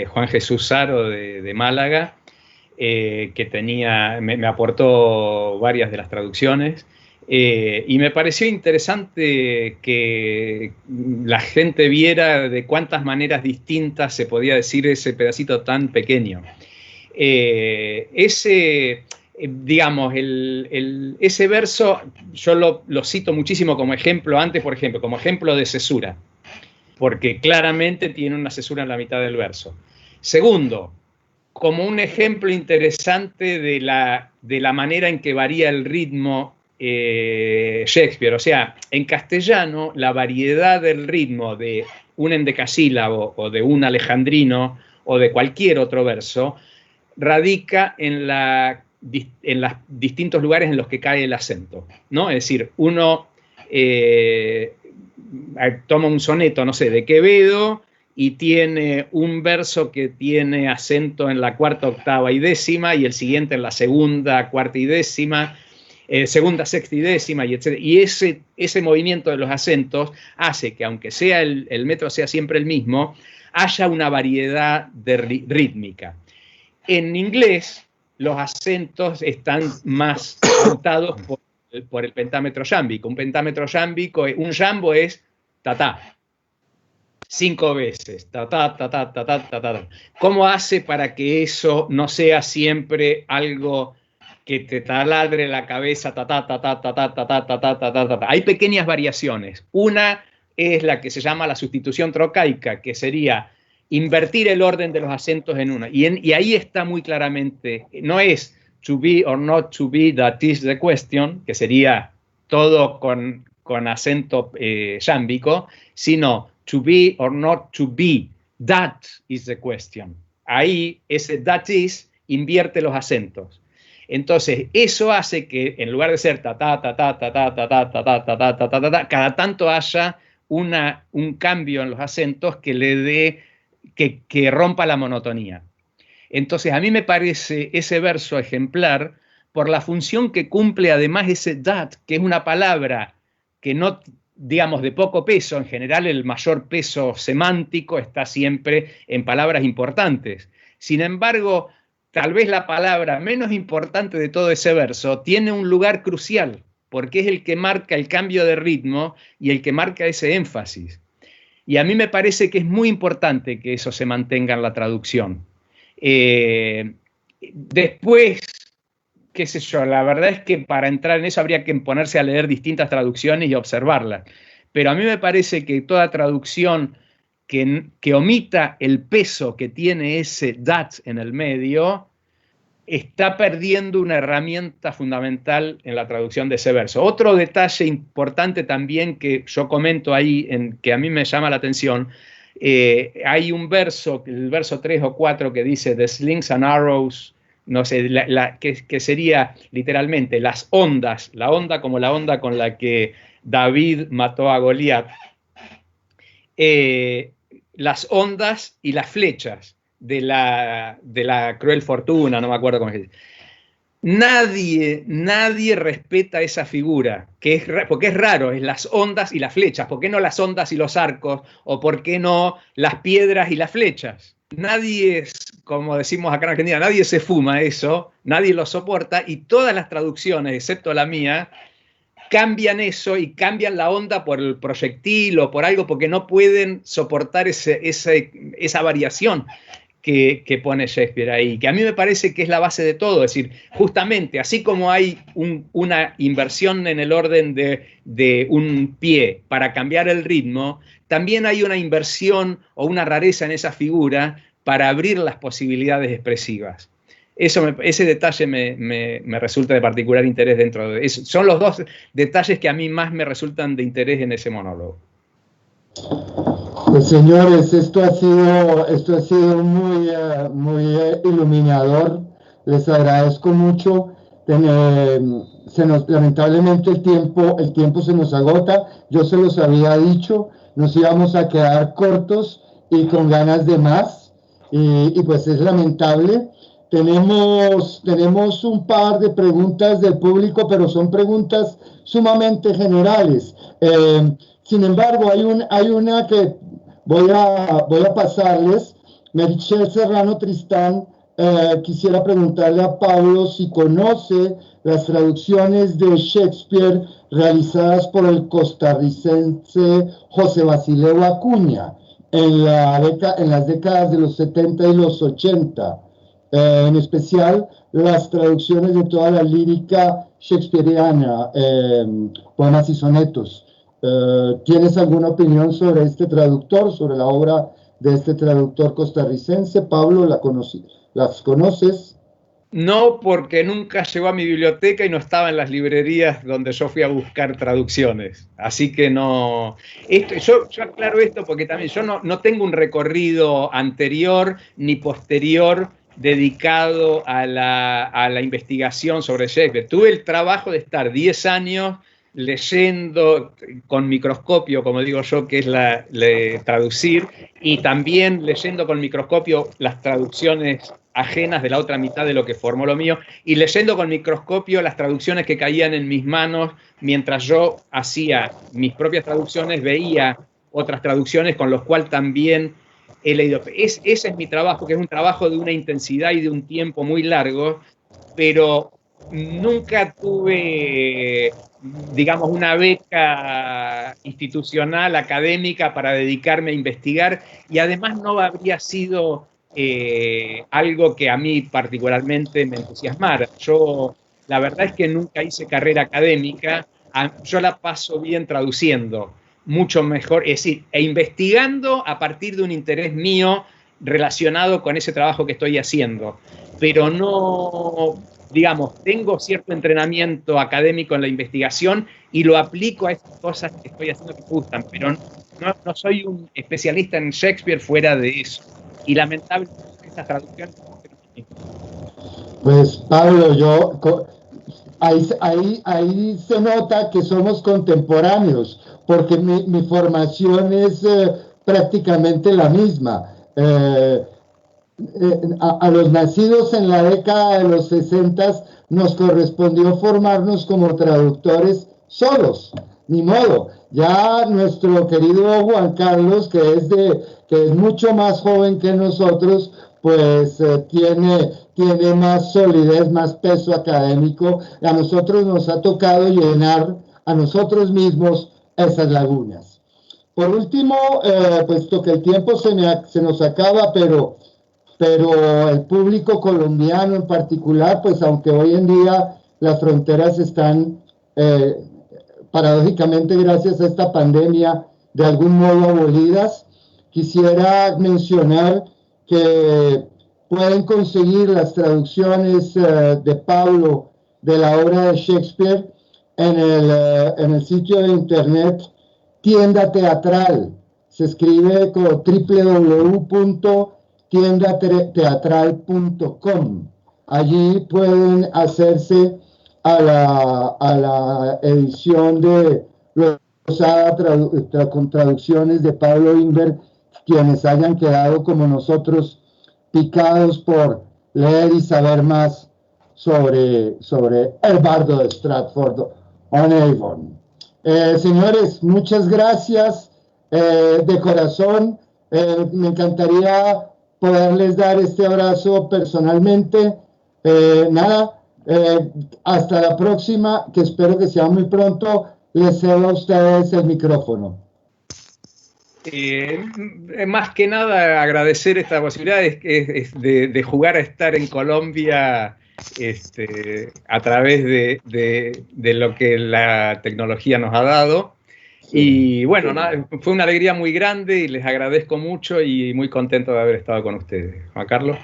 Juan Jesús Saro de Málaga, que me aportó varias de las traducciones. Y me pareció interesante que la gente viera de cuántas maneras distintas se podía decir ese pedacito tan pequeño. Digamos, ese verso yo lo cito muchísimo como ejemplo antes, por ejemplo, como ejemplo de cesura, porque claramente tiene una cesura en la mitad del verso. Segundo, como un ejemplo interesante de la manera en que varía el ritmo Shakespeare. O sea, en castellano la variedad del ritmo de un endecasílabo o de un alejandrino o de cualquier otro verso radica en los distintos lugares en los que cae el acento, ¿no? Es decir, uno toma un soneto, no sé, de Quevedo y tiene un verso que tiene acento en la cuarta, octava y décima y el siguiente en la segunda, cuarta y décima, segunda, sexta y décima, y etc. Y ese movimiento de los acentos hace que, aunque sea el metro sea siempre el mismo, haya una variedad rítmica. En inglés, los acentos están más pautados por el pentámetro yámbico. Un pentámetro yámbico, un jambo es ta-ta, 5 veces, ta-ta, ta-ta, ta-ta, ta-ta. ¿Cómo hace para que eso no sea siempre algo que te taladre la cabeza, ta-ta, ta-ta, ta-ta, ta-ta, ta-ta, ta-ta, ta-ta? Hay pequeñas variaciones. Una es la que se llama la sustitución trocaica, que sería invertir el orden de los acentos en una. Y ahí está muy claramente, no es to be or not to be, that is the question, que sería todo con acento yámbico, sino to be or not to be, that is the question. Ahí ese that is invierte los acentos. Entonces, eso hace que en lugar de ser ta ta ta ta ta ta ta ta ta ta ta ta ta ta, cada tanto haya un cambio en los acentos que le dé, que rompa la monotonía. Entonces, a mí me parece ese verso ejemplar por la función que cumple además ese that, que es una palabra que no, digamos, de poco peso. En general, el mayor peso semántico está siempre en palabras importantes. Sin embargo, tal vez la palabra menos importante de todo ese verso tiene un lugar crucial, porque es el que marca el cambio de ritmo y el que marca ese énfasis. Y a mí me parece que es muy importante que eso se mantenga en la traducción. Después, qué sé yo, la verdad es que para entrar en eso habría que ponerse a leer distintas traducciones y observarlas. Pero a mí me parece que toda traducción que omita el peso que tiene ese that en el medio, está perdiendo una herramienta fundamental en la traducción de ese verso. Otro detalle importante también que yo comento ahí, que a mí me llama la atención, hay un verso, el verso 3 o 4, que dice the slings and arrows, no sé, que sería literalmente las ondas, la onda como la onda con la que David mató a Goliat. Las ondas y las flechas de la cruel fortuna, no me acuerdo cómo se dice. Nadie respeta esa figura, porque es raro, es las ondas y las flechas. ¿Por qué no las ondas y los arcos? ¿O por qué no las piedras y las flechas? Nadie, como decimos acá en Argentina, nadie se fuma eso, nadie lo soporta, y todas las traducciones, excepto la mía, cambian eso y cambian la onda por el proyectil o por algo, porque no pueden soportar esa variación que pone Shakespeare ahí, que a mí me parece que es la base de todo. Es decir, justamente, así como hay una inversión en el orden de un pie para cambiar el ritmo, también hay una inversión o una rareza en esa figura para abrir las posibilidades expresivas. Ese detalle me resulta de particular interés dentro de eso. Son los dos detalles que a mí más me resultan de interés en ese monólogo. Pues señores, esto ha sido muy iluminador. Les agradezco mucho. Lamentablemente el tiempo se nos agota. Yo se los había dicho, nos íbamos a quedar cortos y con ganas de más. Y pues es lamentable. Tenemos un par de preguntas del público, pero son preguntas sumamente generales. Sin embargo, hay una que voy a pasarles. Merichel Serrano Tristán quisiera preguntarle a Pablo si conoce las traducciones de Shakespeare realizadas por el costarricense José Basilio Acuña en las décadas de los 70 y los 80. En especial las traducciones de toda la lírica shakespeariana, poemas y sonetos. ¿Tienes alguna opinión sobre este traductor, sobre la obra de este traductor costarricense? Pablo, ¿las conoces? No, porque nunca llegó a mi biblioteca y no estaba en las librerías donde yo fui a buscar traducciones. Así que no. Yo aclaro esto porque también yo no tengo un recorrido anterior ni posterior dedicado a la investigación sobre Shakespeare. Tuve el trabajo de estar 10 años leyendo con microscopio, como digo yo, que es traducir, y también leyendo con microscopio las traducciones ajenas de la otra mitad de lo que formó lo mío, y leyendo con microscopio las traducciones que caían en mis manos mientras yo hacía mis propias traducciones, veía otras traducciones con los cuales también he leído. Ese es mi trabajo, que es un trabajo de una intensidad y de un tiempo muy largo, pero nunca tuve, digamos, una beca institucional, académica, para dedicarme a investigar, y además no habría sido algo que a mí particularmente me entusiasmara. La verdad es que nunca hice carrera académica, yo la paso bien traduciendo, mucho mejor, es decir, investigando a partir de un interés mío relacionado con ese trabajo que estoy haciendo, pero no digamos, tengo cierto entrenamiento académico en la investigación y lo aplico a estas cosas que estoy haciendo que me gustan, pero no soy un especialista en Shakespeare fuera de eso. Y lamentablemente estas traducciones... Pues Pablo, ahí se nota que somos contemporáneos, porque mi formación es prácticamente la misma. A los nacidos en la década de los 60 nos correspondió formarnos como traductores solos, ni modo. Ya nuestro querido Juan Carlos, que es mucho más joven que nosotros, pues tiene más solidez, más peso académico. A nosotros nos ha tocado llenar a nosotros mismos esas lagunas. Por último, puesto que el tiempo se nos acaba, pero el público colombiano en particular, pues aunque hoy en día las fronteras están, paradójicamente gracias a esta pandemia, de algún modo abolidas, quisiera mencionar que pueden conseguir las traducciones de Pablo de la obra de Shakespeare en el sitio de internet Tienda Teatral. Se escribe como www.tiendateatral.com. Allí pueden hacerse a la edición de Losada con traducciones de Pablo Inberg, quienes hayan quedado como nosotros picados por leer y saber más sobre el bardo de Stratford-on-Avon. Señores, muchas gracias de corazón. Me encantaría poderles dar este abrazo personalmente. Hasta la próxima, que espero que sea muy pronto. Les cedo a ustedes el micrófono. Más que nada agradecer esta posibilidad de jugar a estar en Colombia a través de lo que la tecnología nos ha dado. Y bueno, fue una alegría muy grande y les agradezco mucho y muy contento de haber estado con ustedes. Juan Carlos.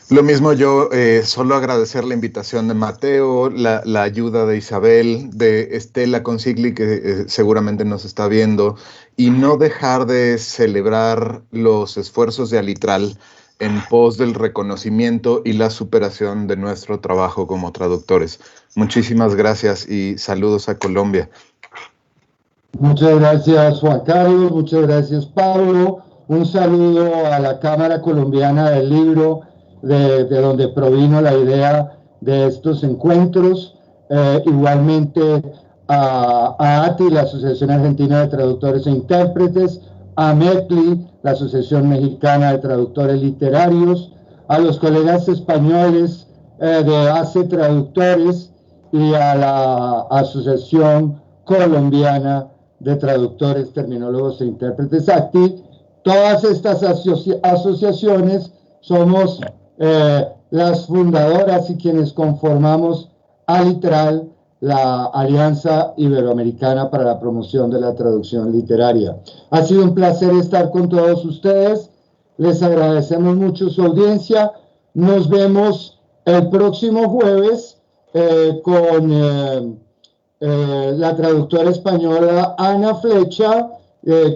Lo mismo yo, solo agradecer la invitación de Mateo, la ayuda de Isabel, de Estela Consigli, que seguramente nos está viendo, y no dejar de celebrar los esfuerzos de Alitral en pos del reconocimiento y la superación de nuestro trabajo como traductores. Muchísimas gracias y saludos a Colombia. Muchas gracias, Juan Carlos, muchas gracias, Pablo. Un saludo a la Cámara Colombiana del Libro, de donde provino la idea de estos encuentros. Igualmente a ATI, la Asociación Argentina de Traductores e Intérpretes, a METLI, la Asociación Mexicana de Traductores Literarios, a los colegas españoles de ACE Traductores y a la Asociación Colombiana de Traductores, Terminólogos e Intérpretes, ACTI. Todas estas asociaciones somos las fundadoras y quienes conformamos Alitral, la Alianza Iberoamericana para la Promoción de la Traducción Literaria. Ha sido un placer estar con todos ustedes. Les agradecemos mucho su audiencia. Nos vemos el próximo jueves con la traductora española Ana Flecha,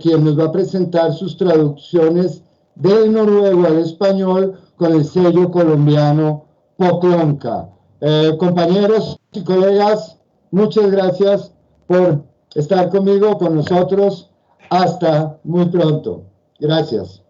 quien nos va a presentar sus traducciones del noruego al español con el sello colombiano Poklonka. Compañeros y colegas, muchas gracias por estar conmigo, con nosotros. Hasta muy pronto. Gracias.